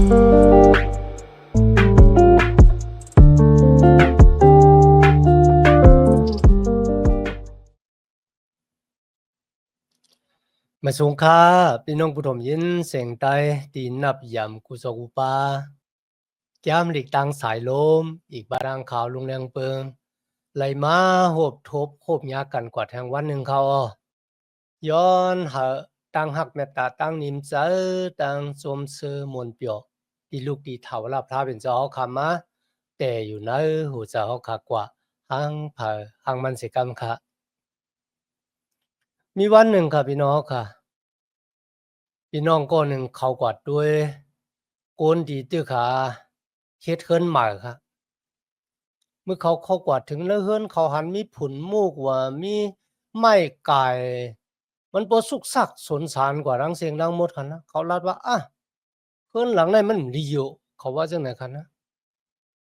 มาสงค่าพี่น้องผู้ชมยินเสียงใต้ตีนับยำกุศกุปาแก้มหลีกตังสายลมอีกบารางขาวลุงแรงเปิงไหลมาโหบทบโคบยากันกว่าแทงวันหนึ่งเขาย้อนหาตังหักเมตตาตังนิมเจอตังสมเสือมนเปียวดีลูกดีเถาลาพระเป็นเจ้าคำมาแต่อยู่ในหูเจ้าขากว่าหังเผาหังมันสิกรรมค่ะมีวันหนึ่งค่ะพี่น้องค่ะพี่น้องก็หนึ่งเขากวาดด้วยโกนดีตื้อขาเฮ็ดเฮิรนหมากค่ะเมื่อเขากวาดถึงแล้วเฮิรนเขาหันมีผุนมูกว่ามีไม้กายมันบ่สุกสักสนสารกว่ารังเสียงดังหมดคั่นนะเขาลาดว่าเฮิรนหลังนั้นมันดีอยู่เขาว่าจังได๋คั่นนะ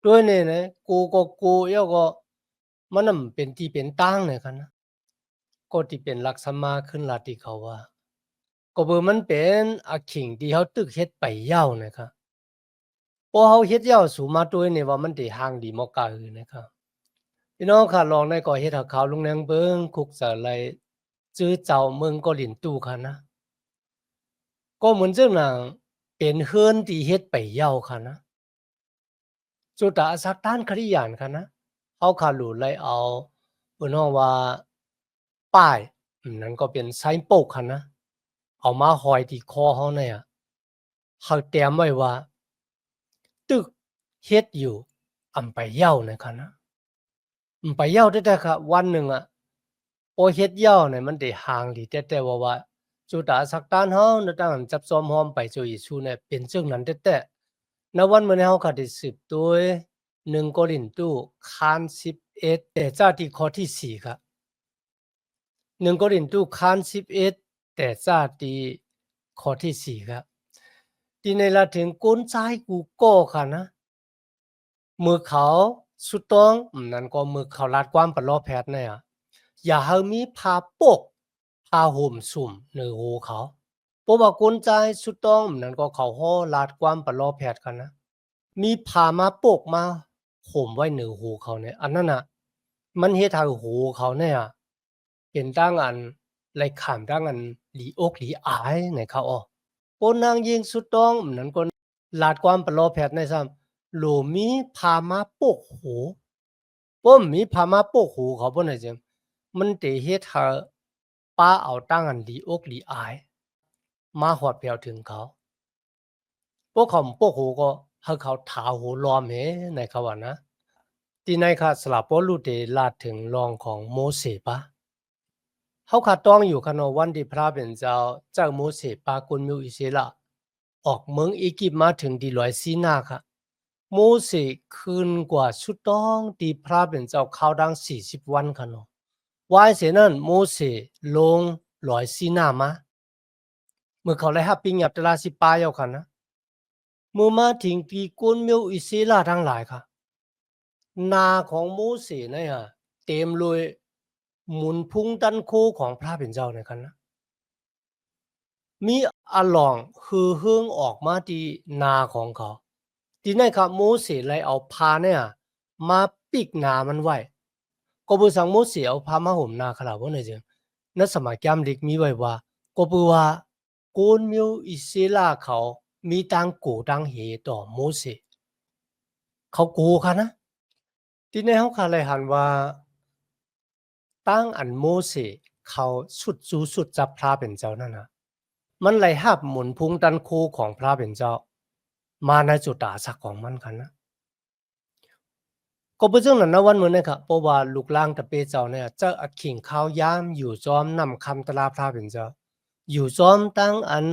ด้วยนี่นะกูก็กูเอี้ยวก็มันน่ะเป็นที่เป็นตางเนี่ยคั่นนะก็ที่เป็นลักษณะขึ้นลาที่เขาว่าก็เบิ่มันเป็นอะขิงที่เฮาตึกเฮ็ดไปยาวนะครับพอเฮาเฮ็ดยาวสู่มาด้วยนี่ว่ามันได้ห่างดีมอกาหือนะครับพี่น้องค่ะลองได้ก่อเฮ็ดหาขาวลุงแนงเบิงคุกสะไลจื้อเจ้าเมืองก็หลินตู้ค่ะนะก็เหมือนจังหนังเป็นเฮือนที่เฮ็ดไปยาวค่ะนะสุดาสักต้านคริยานค่ะนะเฮาค่ะหลู่ไลเอาเพิ่นฮ้องว่าป้ายนั่นก็เป็นไซน์โปกค่ะนะเอามาห้อยที่คอเฮาเนี่ยเขาเตรียมไว้ว่าตึกเฮ็ดอยู่อำไปยาวนะคะนะไปยาวแต่ๆค่ะวันหนึ่งพอเฮ็ดยาวเนี่ยมันได้ห่างหลีแต่ว่าจุดาสักตานเฮานะตั้งจับซ้อมหอมไปจุอีชูเนี่ยเป็นจึงนั้นแต่ณวันมื้อนี้เฮาก็ได้สืบโดย1โครินธ์คาน11แต่จ้าที่ข้อที่4ครับ1โครินธ์คาน11แต่จ้าที่ข้อที่4ครับที่ในละถึงก้นซ้ายกูก็ค่ะนะ มือเขาสุดต้องนั่นก็มือเขาลาดความปลอแพทย์เนี่ยอย่าให้มีผ้าปกผ้าห่มสุ่มในหูเขาเพราะว่าคนใจสุดต้องนั่นก็เขาห่อลาดความปลอแพทย์กันนะมีผ้ามาปกมาห่มไว้เหนือหูเขาเนี่ยอันนั้นน่ะมันเฮ็ดให้หูเขาเนี่ยเป็นดังอันไหลขามดังอันหลีอกหลีอายในเขาคนนางยิงสุดต้องนั่นก็ลาดความปลอแพทย์ในซ้ำ หลูมีพามาปกหูบ่มีพามาปกหูเขาบ่ได้จังมันได้เฮ็ดให้ป้าเอาตั้งอันดีอกดีอายมาฮอดแผ่วถึงเขาพวกเขาปกหูก็ให้เขาถาหูล้อมแหในเขาว่านะที่ในค่ะสลับบ่รู้ได้ลาดถึงรองของโมเสปะเฮาขาดต้องอยู่คะเนาะวันที่พระเป็นเจ้าจากโมเสปากุนมิวอิสราออกเมืองอียิปต์มาถึงที่ลอยซีนาค่ะ โมเสสคืนกว่าชุดต้องตีพระเป็นเจ้าข้าวดัง40วันค่ะเนาะวายเสนั้นโมเสสลงลอยซีนามาเมื่อเขาได้รับปิญญาตราสิปายเอาค่ะนะเมื่อมาถึงปีกุนเมียวอิสราทั้งหลายค่ะนาของโมเสสเนี่ยเต็มเลยหมุนพุ่งตันโคของพระเป็นเจ้าในคันนะมีอลองฮือเฮืองออกมาที่นาของเขาที่นั่นครับโมเสสเลยเอาพาเนี่ยมาปิกนามันไว้ก็บ่สั่งโมเสสเอาพามาห่มนาขลาบ่ได้จังณสมัยแก้มเด็กมีไว้ว่าก็บ่ว่าโกนมิวอิสราเขามีตังโกตังเหต่อโมเสสเขาโกค่ะนะที่ในเฮาค่ะเลยหันว่าตั้งอันโมเสสเขาสุดสูสุดจับพระเป็นเจ้านั่นน่ะมันไหลหับหมุนพุงตันโคของพระเป็นเจ้ามาในจุดตาสักของมันคันนะก็บ่จังนั้นนะวันมื้อนี้ครับเพราะว่าลูกหลางตะเปเจ้าเนี่ยจะอะขิงข้าวยามอยู่จอมนำคำตลาพระเป็นเจ้าอยู่จอมตั้งอัน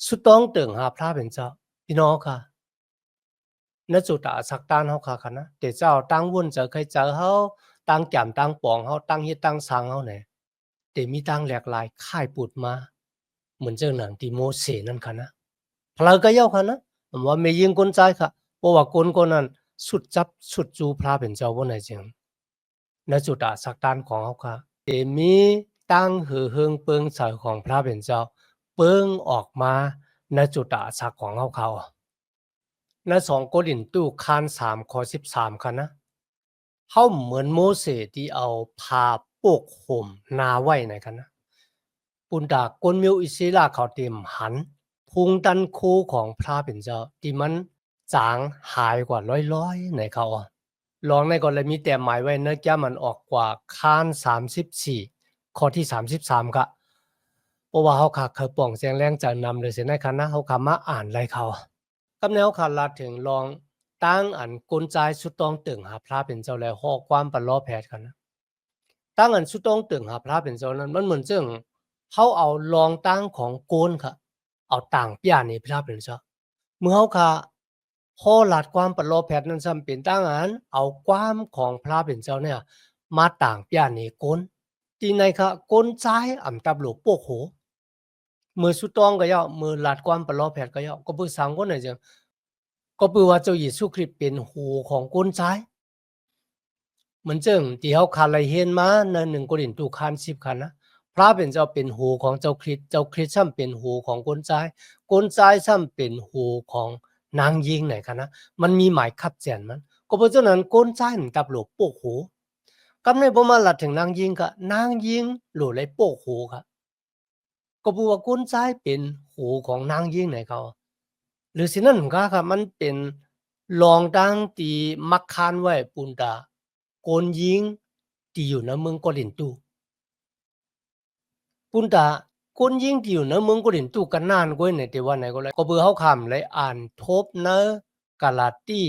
สุดต้องเติงหาพระเป็นเจ้าพี่น้องค่ะณจุดตาสักตานเฮาค่ะคันนะแต่เจ้าตั้งวุ่นเจอใครเจอเฮาตั้งแก้มตั้งปองเฮาตั้งเฮ็ดตั้งสร้างเฮาเนี่ยแต่มีตั้งแหลกหลายค่ายปุดมาเหมือนจังหนังที่โมเสสนั่นค่ะนะ พลาก็เย้าค่ะนะว่าไม่ยิงคนใจค่ะเพราะว่าคนคนนั้นสุดจับสุดจูพระเป็นเจ้าบ่ได้จริงณจุดอาสักตานของเขาค่ะเตมีตั้งหือเฮิงเปิงใส่ของพระเป็นเจ้าเปิงออกมาณจุดอาสักของเขา ใน2โกรินตูคาน3ข้อ13ค่ะนะเฮาเหมือนโมเสสที่เอาผ้าโปกห่มนาไว้ไหนคะนะปุนดากนมิวอิสราเขาเต็มหันพุงดันคูของพระเป็นเจ้าที่มันจางหายกว่าร้อยๆในเขาลองในกรณีมีแต่หมายไว้เนื้อแก้มันออกกว่าคาน34ข้อที่33ก็เพราะว่าเฮาค่ะเคยป่องแสงแรงจากนำเลยเสียในคณะเฮาคำมาอ่านไรเขากับแนวขาดลาถึงลองตั้งอันกลใจสุดต้องตึงหาพระเป็นเจ้าแล้วฮอความปรล้อแพทย์กันนะตั้งอันสุดต้องตึงหาพระเป็นเจ้านั้นมันเหมือนจึงเขาเอาลองตั้งของโกนค่ะเอาต่างเปียนี่พระเป็นเจ้าเมื่อเขาค่ะฮอลาดความปรล้อแพทย์นั้นซ้ำเป็นตั้งอันเอาความของพระเป็นเจ้าเนี่ยมาต่างเปียนี่โกนที่ในค่ะโกนใจอำตับหลวงโปกโหมือสุดต้องก็ย่อมือลาดความปรล้อแพทย์ก็ย่อก็เพื่อสังคนไหนจัง ก็เปือว่าเจ้าเยซูคริสต์เป็นหูของคนซ้ายเหมือนจึงที่เขาคาไลเห็นมาใน1โกรินธ์คาน10คันนะพระเป็นเจ้าเป็นหูของเจ้าคริสต์เจ้าคริสต์ซ้ำเป็นหูของคนซ้ายคนซ้ายซ้ำเป็นหูของนางยิงไหนคะนะมันมีหมายคับแจนมันก็เพราะฉะนั้นคนซ้ายตับหลบโปกหูกำในบ่มาลัดถึงนางยิงก็นางยิงหลุเลยโปกหูครับก็เพราะว่าคนซ้ายเป็นหูของนางยิงไหนเขา หรือสินั่นก็ครับมันเป็นรองดังตีมักคานไว้ปุนตาโกนยิงที่อยู่ในเมืองโกรินตูปุนตาโกนยิงที่อยู่ในเมืองโกรินตูกันนานกว่าในแต่ว่าไหนก็เลยก็เบื่อเฮาคำเลยอ่านทบเนกาลาตี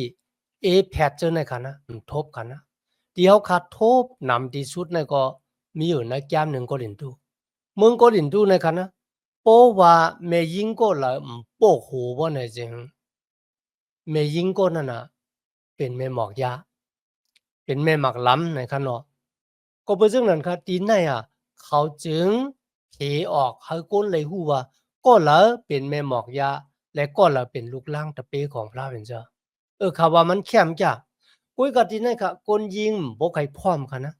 เอแพทเจอในคันนะทบกันนะที่เฮาคัดทบนำที่สุดในก็มีอยู่ในแก้ม1โกรินตูเมืองโกรินตูในคันนะเพราะว่าแม่ยิงก็ละโปกหูบ่ในจริง แม่หญิงคนนั้นน่ะเป็นแม่หมอกยาเป็นแม่หมากล้ำในคะเนาะก็เพราะฉะนั้นครับทีนั้นอะเขาจึงเผออกให้คนเลยฮู้ว่าก็เหรอเป็นแม่หมอกยาและก็เหรอเป็นลูกหลานตะเปของพระเป็นเจ้าเขาว่ามันแข็มจ้ะกุยก็ทีนั้นค่ะคนยิงบ่ใครพร้อมค่ะนะ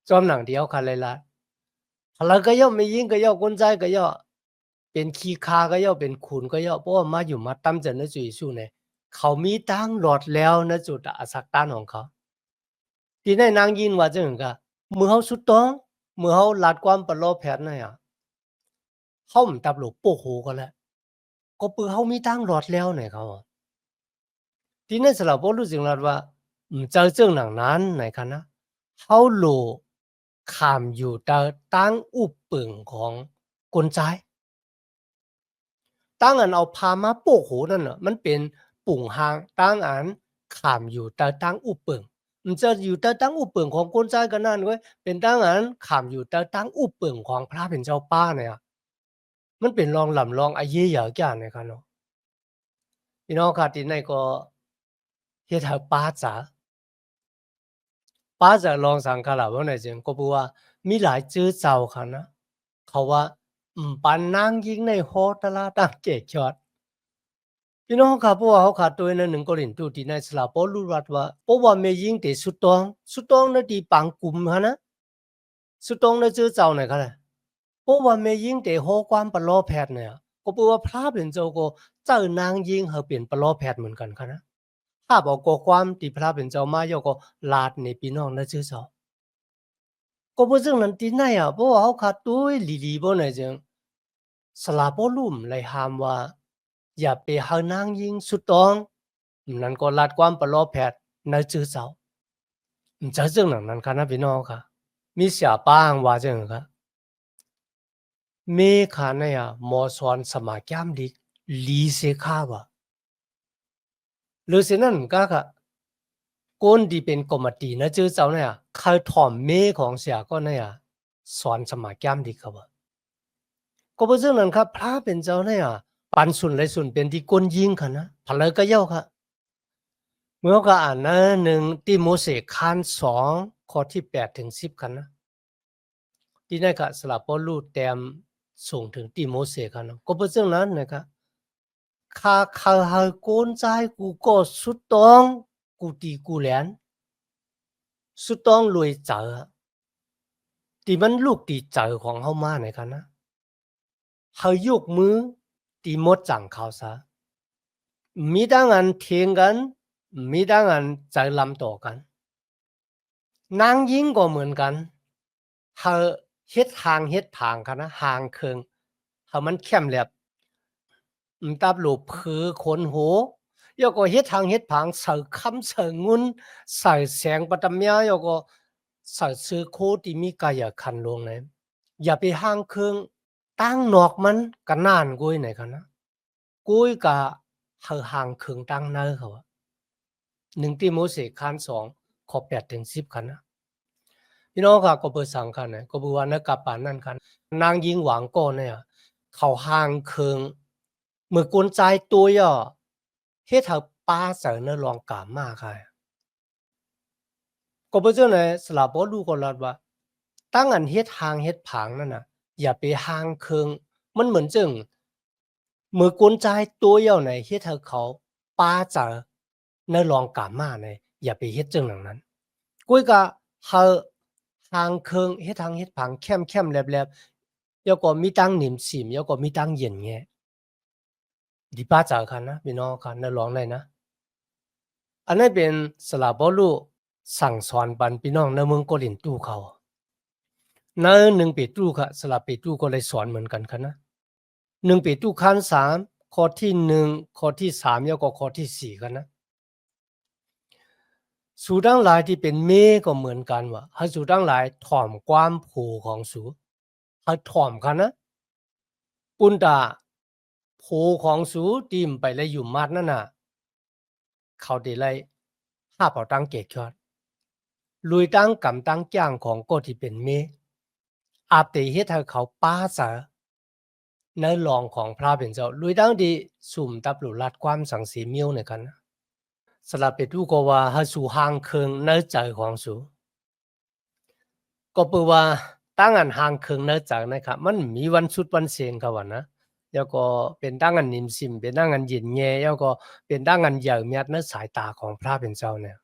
จอมหนังเดียวค่ะเลยล่ะแล้วก็ย่อมไม่ยิงก็ย่อคนใจก็ย่อเป็นขี้คาก็ย่อเป็นขุนก็ย่อเพราะว่ามาอยู่มาตำจันนะจุยสู้เนี่ยเขามีตั้งหลอดแล้วนะจุดอะสักตานของเขาทีนี้นางยินว่าจังกะมือเฮาสุดต้องมือเฮาลาดความปะโลแผดนั่นอ่ะเฮามันตับหลกโปกโหก็แล้วก็ปือเฮามีตั้งหลอดแล้วเนี่ยเขาอะทีนี้สำหรับบ่รู้สึกลัดว่าเจอเจิงหนังนั้นไหนคะนะเฮาโลข้ามอยู่ตะตั้งอุปปึงของคนใจายตั้งอันเอาพามาโปกโหนั่นน่ะมันเป็นปุ่งหางตั้งอันข้ามอยู่ตะตั้งอุปปึงมันจะอยู่ตะตั้งอุปปึงของคนใจายก็นั่นเว้ยเป็นตั้งอันข้ามอยู่ตะตั้งอุปปึงของพระเป็นเจ้าป้าเนี่ยมันเป็นรองหล่ำรองอาเยเหยาจ้าเนี่ยค่ะเนาะพี่น้องค่ะที่ไหนก็เฮ็ดให้ป้าจ๋าป้าจ๋าลองสังขารว่าไหนจึงก็บอกว่ามีหลายจื้อเจ้าค่ะนะเขาว่าปันนางยิงในโฮตะลาตั้งเกจอดพี่น้องค่ะเพราะว่าเขาขาดตัวใน1โกรินธ์ที่ในสลาปอรู้รัดว่าเพราะว่าแม่ยิงที่สุดต้องในที่ปังกุมค่ะนะสุดต้องในจื้อเจ้าไหนค่ะแหละเพราะว่าแม่ยิงที่โฮความปะล้อแพทย์เนี่ยก็บอกว่าพระเป็นเจ้าก็เจ้านางยิงเขาเป็นปะล้อแพทย์เหมือนกันค่ะนะ ถ้าบอกก็ความที่พระเป็นเจ้ามาย่อก็ลาดในพี่น้องนะชื่อเจ้าก็บ่ซึ่งนั้นที่ไหนอ่ะเพราะว่าเขาขาดตุ้ยลีๆบ่ไหนจึงสลาบ่ลุ่มเลยห้ามว่าอย่าไปหานางยิงสุดต้องนั่นก็ลาดความปลอแพทย์ในชื่อเจ้าจะซึ่งนั้นค่ะนะพี่น้องค่ะมีเสียป้างว่าจังค่ะเมฆาเนี่ยมอสอนสมาแก้มดิลีเสคาว่าหรือสินั้นก็ค่ะ ก้นที่เป็นกรมตีนะจื้อเจ้าเนี่ยใครถ่อมเมของเสียก็เนี่ยสอนสมาแก้มดีครับว่าก็เพราะฉะนั้นครับพระเป็นเจ้าเนี่ยปันสุนเลยสุนเป็นที่ก้นยิงค่ะนะพเลยก็เย้าค่ะเมื่อก็อ่านนะ1ติโมเสคาน2ข้อที่8ถึง10ค่ะนะที่นั่นก็สลับปอลูแต้มส่งถึงติโมเสค่ะนะก็เพราะฉะนั้นนะครับข้าให้โกนใจกูก็สุดต้องกูตีกูแหลนสุดต้องรวยเจอ ที่มันลูกตีใจของเฮามาไหนกันนะเฮายกมือตีมดจังเขาซะ มีตั้งอันเถียงกันมีตั้งอันใจลำต่อกันนางยิงก็เหมือนกันเธอเฮ็ดทางเฮ็ดผางกันนะหางเคิงเฮามันเข้มแหลบตับหลูกผือขนหูยก็เฮ็ดทางเฮ็ดผางเสิคำเสิงุนใส่แสงปะตะเมียยก็ใส่ซื้อโคที่มีกายคันลงเลยอย่าไปห่างเคิงตั้งนอกมันก็นานกุ้ยไหนกันนะกุ้ยกะเฮาห่างเคิงตั้งเนอเขา1ติโมเสคัน2ข้อ8ถึง10กันนะพี่น้องค่ะก็เปิดสังกันนะก็บ่ว่านะกับปานนั้นกันนางยิงหวังก่อนเนี่ยเขาห่างเคิงเมื่อกวนใจตัวย่อเฮ็ดให้ป้าเสนอลองกามมาค่ะก็บ่จังไหนสละบ่รู้ก็ลัดว่าตั้งอันเฮ็ดทางเฮ็ดผางนั่นน่ะอย่าไปห่างเคิงมันเหมือนจึงเมื่อกวนใจตัวย่อไหนเฮ็ดให้เขาป้าจะเนอลองกามมาเนี่ยอย่าไปเฮ็ดจังนั้นนั้นกุ้ยก็เฮาทางเคิงเฮ็ดทางเฮ็ดผางแคมๆแลบๆแล้วก็มีตั้งหนิมสิมแล้วก็มีตั้งเย็นแงดิป้าจ๋าคันนะพี่น้องคันนะร้องเลยนะอันนั้นเป็นสลาบอลูสั่งสอนปันพี่น้องในเมืองโกลินตู้เขาใน1เปโตรค่ะสลาเปโตรก็เลยสอนเหมือนกันค่ะนะ1เปโตรคัน3ข้อที่1ข้อที่3แล้วก็ข้อที่4กันนะสู่ทั้งหลายที่เป็นเมก็เหมือนกันว่าให้สู่ทั้งหลายถ่อมความผูของสู่ให้ถ่อมกันนะปุณตาผูของสู่ติมไปเลยอยู่มัดนั่นน่ะเขาได้เลยห้าเป่าตั้งเกตยอดลุยตั้งกำตั้งจ้างของก็ที่เป็นเมอาบเตเฮ็ดให้เขาป้าสาในรองของพระเป็นเจ้าลุยตั้งดีสุ่มตับหลุลัดความสังสีเมียวในกันนะสลับไปดูก็ว่าให้สู่ห่างเคิงในใจของสู่ก็เปว่าตั้งอันห่างเคิงในใจนะครับมันมีวันสุดวันเสียงเขาว่านะแล้วก็เป็นตั้งอันนิมสิมเป็นตั้งอันเย็นแง่แล้วก็เป็นตั้งอันใหญ่เมียดในสายตาของพระเป็นเจ้าเนี่ย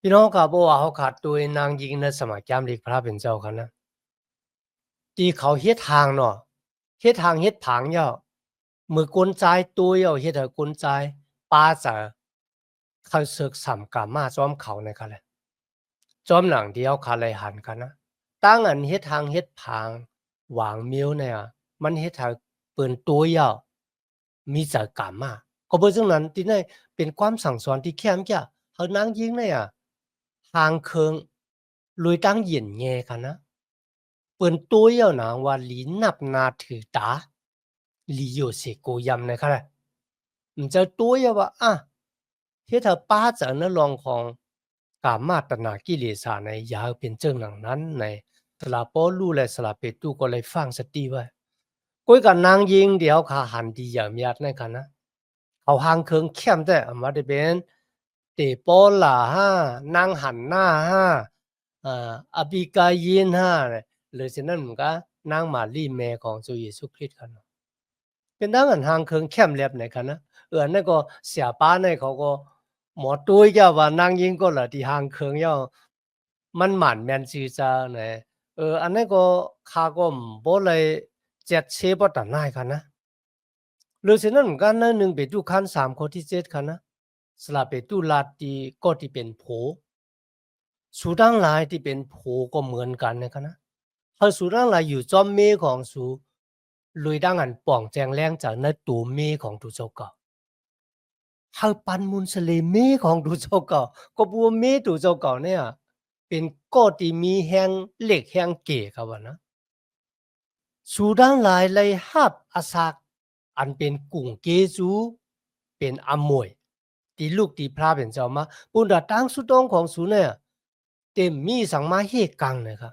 พี่น้องก็บ่ว่าเขาขาดตัวนางยิงในสมัยจามเล็กพระเป็นเจ้าคันนะที่เขาเฮ็ดทางเนาะเฮ็ดทางเฮ็ดผางย่อมือกวนใจตัวย่อเฮ็ดให้กวนใจป้าจะเขาศึกสำกามาจอมเขาในกันแหละจอมหนังเดียวคาเลยหันกันนะตั้งอันเฮ็ดทางเฮ็ดผางหวางมิ้วเนี่ยมันเฮ็ดให้เปิ้นตัวย่อมีใจกามาก็บ่จังนั้นที่ได้เป็นความสั่งสอนที่แคมจ้ะเฮานางยิงเนี่ยทางเคิงลุยตั้งเหยียนแงกันนะเปิ้นตัวย่อหนังว่าหลีนับนาถือตาหลีอยู่เสโกยำนะครับมันจะตัวย่อว่าเฮ็ดให้ป้าจะในรองของกามาตนากิเลสาในยาวเป็นเจิงหนังนั้นในสลาปอลูและสลาเปตูก็เลยฟังสติไว้ก้อยกับนางยิงเดี๋ยวขาหันดีอย่ามียัดในกันนะเขาหางเคิงเข้มแต่มาได้เป็นเตปอลานางหันหน้าอบิกายินหรือฉะนั้นมันก็นางมารีแม่ของพระเยซูคริสต์กันเป็นดังอันหางเคิงเข้มแลบไหนกันนะนั่นก็เสียป้าในเขาก็หมอตุ้ยก็ว่านางยิงก็ละที่หางเคิงย่อมันหมันแมนซีจาเนี่ยอันนั้นก็ข้าก็บ่เลยเจ็ดเชบ่ตันได้กันนะหรือฉะนั้นเหมือนกันนะ1เปโตรคัน3ข้อที่7กันนะสละเปโตรลาตีก็ที่เป็นโผสู่ทั้งหลายที่เป็นโผก็เหมือนกันนะครับนะเฮาสู่ทั้งหลายอยู่จอมเมของสู่ลุยดังอันป่องแจงแรงจากในตัวเมของทุเจ้าก็เฮาปันมุนสเลเมของทุเจ้าก็บัวเมทุเจ้าก็เนี่ยเป็นก็ที่มีแห่งเหล็กแห่งเก๋ครับว่านะสู่ทั้งหลายเลยฮับอาศักอันเป็นกุ่งเกจูเป็นอมวยที่ลูกที่พระเป็นเจ้ามาปุณดาตั้งสุดตองของสูเนี่ยเต็มมีสังมาเฮกังนะครับ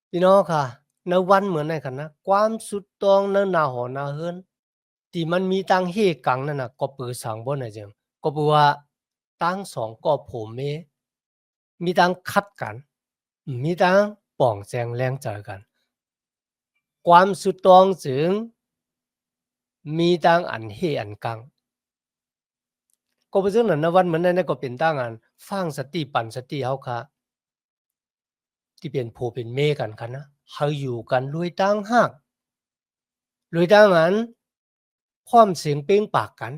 พี่น้องค่ะในวันเหมือนในกันนะความสุดตองในนาหอนาเฮินที่มันมีตั้งเฮกังนั่นน่ะก็เปิดสังบ่นะจังก็บอกว่าตั้งสองก็ผมมีตั้งคัดกันมีตั้งป่องแจงแรงใจกันความสุดตองจึงมีตั้งอันเฮอันกังก็เพราะฉะนั้นนะวันเหมือนนั้นก็เป็นตั้งอันฟังสติปันสติเฮาค่ะที่เป็นผู้เป็นเมกันค่ะนะเฮาอยู่กันด้วยตั้งฮักด้วยตั้งอันพร้อมเสียงเป้งปากกัน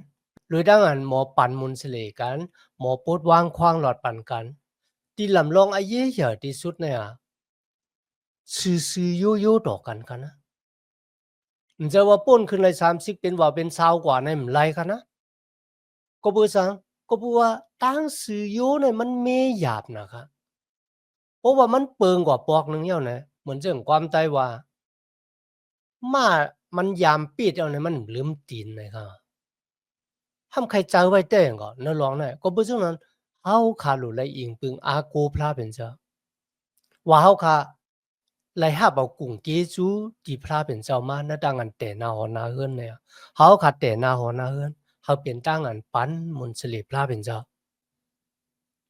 หรือดังอันหมอปั่นมุนเสลกันหมอปดวางควางหลอดปั่นกันที่ลำลองไอ้เย่เหยที่สุดเนี่ยซื้อโยต่อกันกันนะมันจะว่าป้นขึ้นเลย30เป็นว่าเป็น20กว่าในมันไรกันนะก็เบอร์สังก็บอกว่าตั้งซื้อโยเนี่ยมันเมหยาบนะครับเพราะว่ามันเปิงกว่าปอกนึงเดียวนะเหมือนเรื่องความใจว่ามามันยามปีดเอาเนี่ยมันลืมตีนนะครับทำใครเจอไว้เต้งก็เนื้อร้องเนี่ยก็เบอร์ซึ่งนั้นเฮาคาหลุเลยอิงปึงอาโกพลาเป็นเจ้าว่าเฮาคาไล่หาเอากุ้งเกจูที่พลาเป็นเจ้ามาณดังอันแต่นาหอนาเฮือนเนี่ยเฮาคาแต่นาหอนาเฮือนเฮาเป็นตั้งอันปันมนต์สิริพลาเป็นเจ้า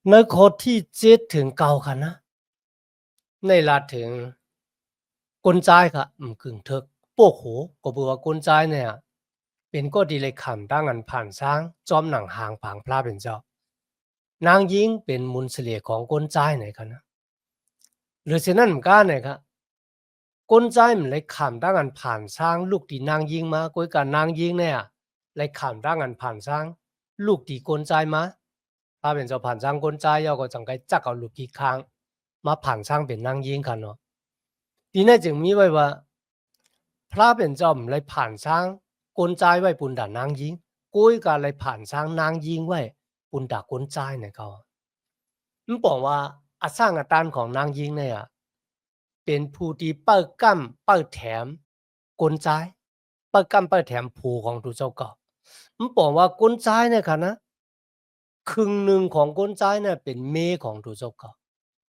ในข้อที่7ถึง9ค่ะนะในลาถึงกลจายค่ะกึ่งทึกโป้โหก็บอกว่ากลจายเนี่ยเป็นก็ดีเลยขำตั้งอันผ่านสร้างจอมหนังหางผางพลาเป็นเจ้านางยิงเป็นมุนต์เสลียของกลจายไหนคะนะหรือเช่นนั้นเหมือนกันนะครับกลจายมันเลยขำตั้งอันผ่านสร้างลูกที่นางยิงมาก้อยกับนางยิงเนี่ยเลยขำตั้งอันผ่านสร้างลูกที่กลจายมาพาเป็นเจ้าผ่านสร้างกลจายย่อก็จังไกจักเอาลูกที่ค้างมาผ่านสร้างเป็นนางยิงกันเนาะทีนี้จึงมีไว้ว่าพระเป็นเจ้าเลยผ่านสร้างกลจายไว้ปุนด่านางยิงก้อยกับเลยผ่านสร้างนางยิงไว้ปุนด่ากลจายเนี่ยเขามันบอกว่าอาสร้างอาตานของนางยิงเนี่ยเป็นผู้ที่เปิดกั้มเปิดแถมกลจายเปิดกั้มเปิดแถมผูของทุเจ้าก็มันบอกว่ากลจายเนี่ยค่ะนะครึ่งหนึ่งของกลจายเนี่ยเป็นเมของทุเจ้าก็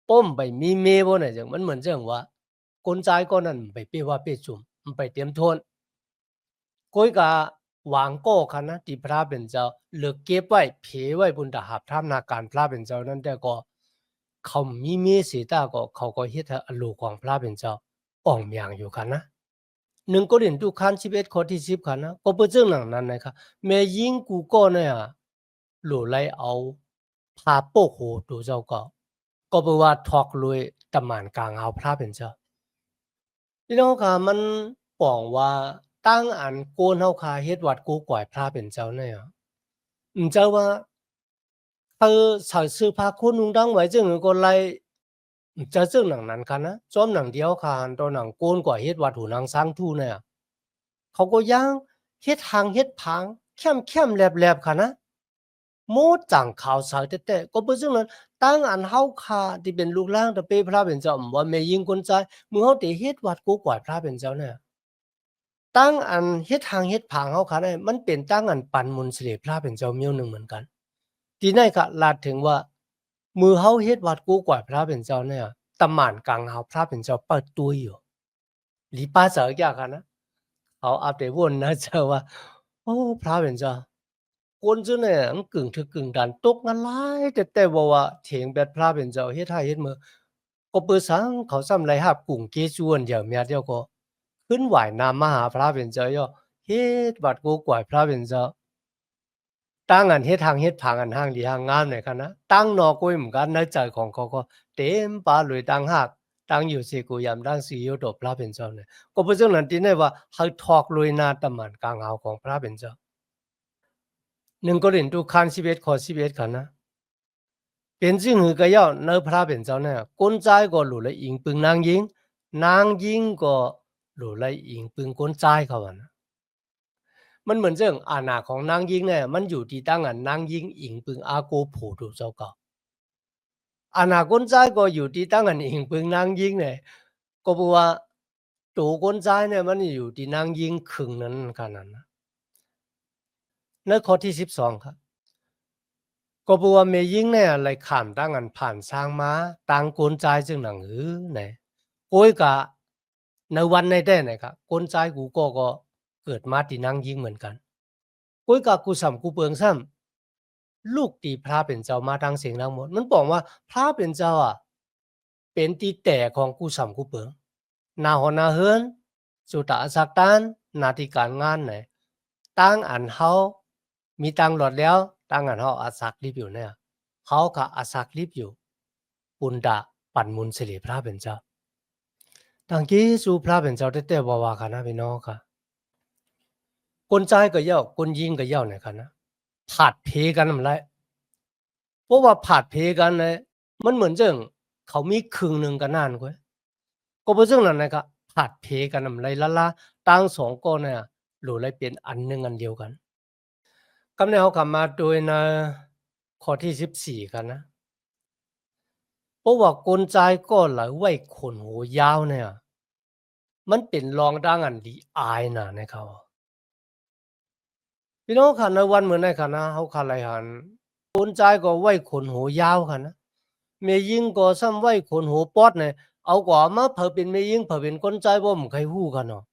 ป้มไปมีเมบ่เนี่ยจังมันเหมือนจังว่ากลจายก็นั่นไปเป้ว่าเป้จุ่มมันไปเตรียมโทนก้อยกะหวางโก้ค่ะนะที่พระเป็นเจ้าเหลือเก็บไว้เผไว้บนดาบทำนาการพระเป็นเจ้านั่นแต่ก็เขามีเมสีตาก็เขาก็เฮ็ดให้อโลของพระเป็นเจ้าอ่องอย่างอยู่ค่ะนะ1โกรินธ์คัน11ข้อที่10ค่ะนะก็เปิ้นจังหนังนั้นนะครับแม่ยิงกูก็เนี่ยหลู่ไล่เอาพาโปกโหตูเจ้าก็เปิ้นว่าทอกลุยตะหม่านกลางเอาพระเป็นเจ้าพี่น้องค่ะมันป้องว่าตั้งอันโกนเฮาคาเฮ็ดวัดกูก่อยพระเป็นเจ้าเนี่ยเจ้าว่า才是怕昆农当为正个来จะซึ่งหนังนั้นค่ะนะจอมหนังเดียวค่ะตัวหนังโกนกว่าเฮ็ดวัดหูนางสร้างทู่เนี่ยเขาก็ย่างเฮ็ดหางเฮ็ดผางเข้มๆแหลบๆค่ะนะโมดจังขาวสายแต่ก็บ่ซึ่งนั้นตั้งอันเฮาคาที่เป็นลูกหลานตะเปพระเป็นเจ้าว่าแม่ยิงคนใจมือเฮาติเฮ็ดวัดกูกว่าพระเป็นเจ้าเนี่ยตั้งอันเฮ็ดหางเฮ็ดผางเฮาค่ะเนี่ยมันเป็นตั้งอันปันมนต์สิริพระเป็นเจ้าเมียวหนึ่งเหมือนกัน ทีนี้ก็ลาดถึงว่ามือเฮาเฮ็ดวัดกูกว่าพระเป็นเจ้าเนี่ยตะหม่านกลางเฮาพระเป็นเจ้าเปิดตัวอยู่หลีป้าเสอยากอะนะเขาอัปเดตวนนะเจ้าว่าโอ้พระเป็นเจ้าคนซื่อเนี่ยมันกึ่งถึกกึ่งดันตกงานหลายแต่ว่าเถียงแบบพระเป็นเจ้าเฮ็ดให้เฮ็ดมือก็เปิดสังเขาซ้ำไรหาบกุ้งเกจวนเดียวเมียเดียวก็ขึ้นไหว้น้ำมาหาพระเป็นเจ้าย่อเฮ็ดวัดกูกว่าพระเป็นเจ้า ตั้งอันเฮ็ดทางเฮ็ดผางอันห้างดีห้างงามเนี่ยค่ะนะตั้งนอกุ้ยเหมือนกันในใจของเขาก็เต็มปาเลยตั้งหากตั้งอยู่สิกูยามตั้งสิอยู่ดอกพระเป็นเจ้าเนี่ยก็เพราะฉะนั้นที่นี่ว่าให้ทอกลุยหน้าตะหมันกลางหาวของพระเป็นเจ้า1โกรินธ์คัน11ข้อ11ค่ะนะเป็นจึงหือก็ย่อในพระเป็นเจ้าเนี่ยกลใจก็หลุเลยอิงปึงนางยิงก็หลุเลยอิงปึงกลใจเขาว่านะมันเหมือนเรื่องอาณาของนางยิงเนี่ยมันอยู่ที่ตั้งอันนางยิงอิงปึงอาโกผูดูเจ้าเก่าอาณาคนใจก็อยู่ที่ตั้งอันอิงปึงนางยิงเนี่ยก็บอกว่าตัวคนใจเนี่ยมันอยู่ที่นางยิงครึ่งนั้นขนาดนั้นในข้อที่12ครับก็บอกว่าแม่ยิงเนี่ยเลยข้ามตั้งอันผ่านสร้างมาต่างคนใจจึงหนังหือเนี่ยโอ้ยกะในวันในได้เนี่ยครับคนใจกูก็เกิดมาที่นางยิงเหมือนกันโอ้ยกะกูสำกูเปิงซ้ำ ลูกตีพระเป็นเจ้ามาทางเสียงทั้งหมดมันบอกว่าพระเป็นเจ้าอ่ะเป็นตีแต่ของกูสำกูเปิงนาหอนาเฮินสุตะสักตานนาที่การงานไหนตั้งอันเฮามีตังหลอดแล้วตั้งอันเฮาอาศักรีบอยู่เนี่ยเขาก็อาศักรีบอยู่ปุนดาปั่นมุนสิริพระเป็นเจ้าตังกี้สู่พระเป็นเจ้าแต่ว่ากันนะพี่น้องค่ะคนใจก็เย่าคนยิงก็เย่าเนี่ยค่ะนะ ผาดเพกันนำไรเพราะว่าผาดเพกันเลยมันเหมือนจังเขามีครึ่งหนึ่งกันนั่นก้อยก็เพราะฉะนั้นนะครับผาดเพกันนำไรละตั้งสองก้อนเนี่ยหรือไรเป็นอันหนึ่งอันเดียวกันกำเนิดเขากลับมาโดยในข้อที่14กันนะเพราะว่ากลใจก็หลายไว้ขนหูยาวเนี่ยมันเป็นรองดังอันดีอายนะนะครับพี่น้องค่ะในวันเหมือนในค่ะนะเขาค่ะไรหันกลใจก็ไว้ขนหูยาวค่ะนะเมยิงก็ซ้ำไว้ขนหูปอดเนี่ยเอากว่ามาเผอเป็นเมยิงเผอเป็นกลใจบ่มใครฮู้กันเนาะ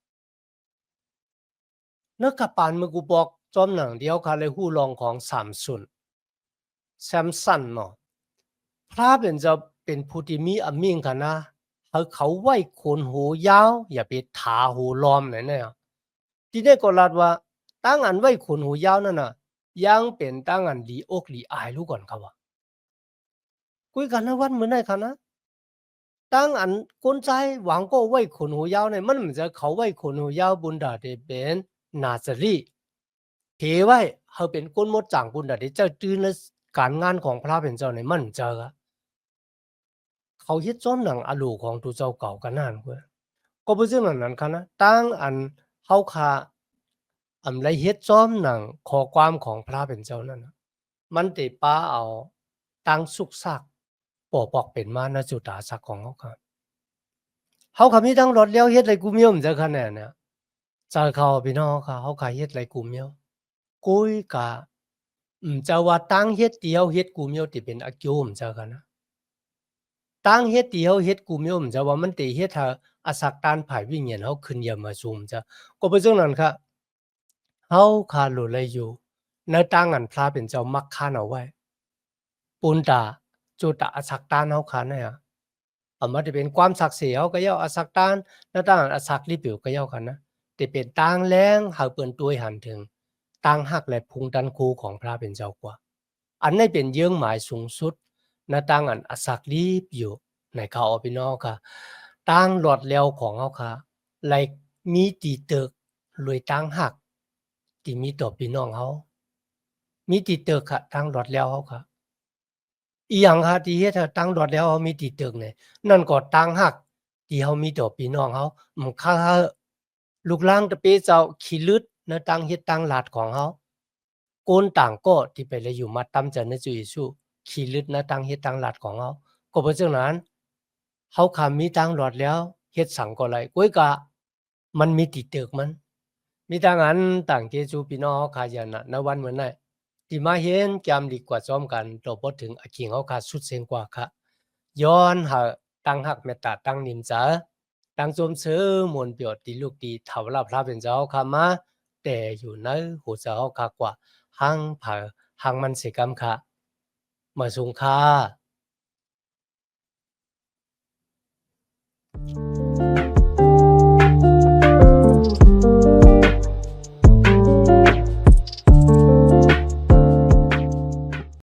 นักกะปานเมื่อกูบอกจอมหนังเดียวค่ะเลยฮู้ลองของสามสุนแซมสันเนาะ พระเป็นจะเป็นผู้ที่มีอำมิ่งค่ะนะเขาไว้โคนหูยาวอย่าไปถาหูลอมไหนเนี่ยที่ได้ก็รัดว่าตั้งอันไว้โคนหูยาวนั่นน่ะยังเป็นตั้งอันดีอกดีอายรู้ก่อนครับว่าคุยกันนะวันเหมือนได้ค่ะนะตั้งอันก้นใจหวังก็ไว้โคนหูยาวเนี่ยมันเหมือนจะเขาไว้โคนหูยาวบุญดาเดเป็นนาซารีเทไว้เขาเป็นก้นมดจ่างบุญดาเดเจ้าตื่นและการงานของพระเป็นเจ้าในมันเจอเขาเฮ็ดซ้อมหนังอะลูของตูเจ้าเก่ากันนั่นเว้ยก็บ่ซึ่งนั้นคันนะตั้งอันเฮาคาไรเฮ็ดซ้อมหนังข้อความของพระเป็นเจ้านั่นน่ะมันติป้าเอาตั้งสุกซักปอกปอกเป็นมาณจุตาสักของเฮาครับเฮาก็มีทั้งรถแล้วเฮ็ดไรกูเมียวมันจะคะแนนเนี่ยใจเขาพี่น้องเขาเฮาก็เฮ็ดไรกูเมียวกุยกะจะว่าตั้งเฮ็ดเดียวเฮ็ดกูเมียวที่เป็นอากิวมันจะกันนะ ตั้งเฮ็ดที่เฮาเฮ็ดกลุ่มโยมจะว่ามันติเฮ็ดให้อาศักตานภายวิญญาณเฮาขึ้นอย่ามาซุมจะก็เป็นจังนั้นค่ะเฮาคารู้เลยอยู่ในตั้งอันพระเป็นเจ้ามักคั่นเอาไว้ปุณตาจุตะอาศักตานเฮาคันเนี่ยมาที่เป็นความศักดิ์สิทธิ์เฮาก็ย่ออาศักตานในตั้งอันอาศักลิปิวก็ย่อกันนะที่เป็นต่างแรงเฮาเปิ้นตัวยหันถึงต่างฮักและพุงดันคูของพระเป็นเจ้ากว่าอันนี้เป็นเยื่องหมายสูงสุดณตั้งอันอาศักลีบอยู่ ในเขาเอาพี่น้องค่ะตั้งหลอดแล้วของเขาค่ะไลมีตีตึกรวยตั้งหักที่มีต่อพี่น้องเขามีตีตึกค่ะตั้งหลอดแล้วเขาค่ะอีหยังค่ะที่เฮ็ดให้ตั้งหลอดแล้วเขามีตีตึกเนี่ยนั่นก็ตั้งหักที่เขามีต่อพี่น้องเขาค่ะลูกหลานตะเปเจ้าขี้ลึดในตั้งเฮ็ดตั้งหลาดของเขาโกนต่างก็ที่ไปเลยอยู่มาตำจันในจุยสู้ขี้ลึดในตั้งเฮ็ดตั้งหลาดของเขาก็เพราะฉะนั้น เขาคำมีตังหลอดแล้วเฮ็ดสังก็ไรก้อยกะมันมีติตึกมันมีทางอันต่างเกจูพี่น้องเขาขายันน่ะในวันเหมือนนั้นที่มาเห็นแกมดีกว่าซ้อมกันเราบ่ถึงอาคิงเขาขาสุดเสียงกว่าค่ะย้อนหาตั้งหักเมตตาตั้งนิมจาตั้งสมเสอมวลเปียวตีลูกดีเท่าลาพระเป็นเจ้าขามาแต่อยู่ในหูเจ้าขากว่าหังผาหังมันเสกรรมค่ะมาสุงค่า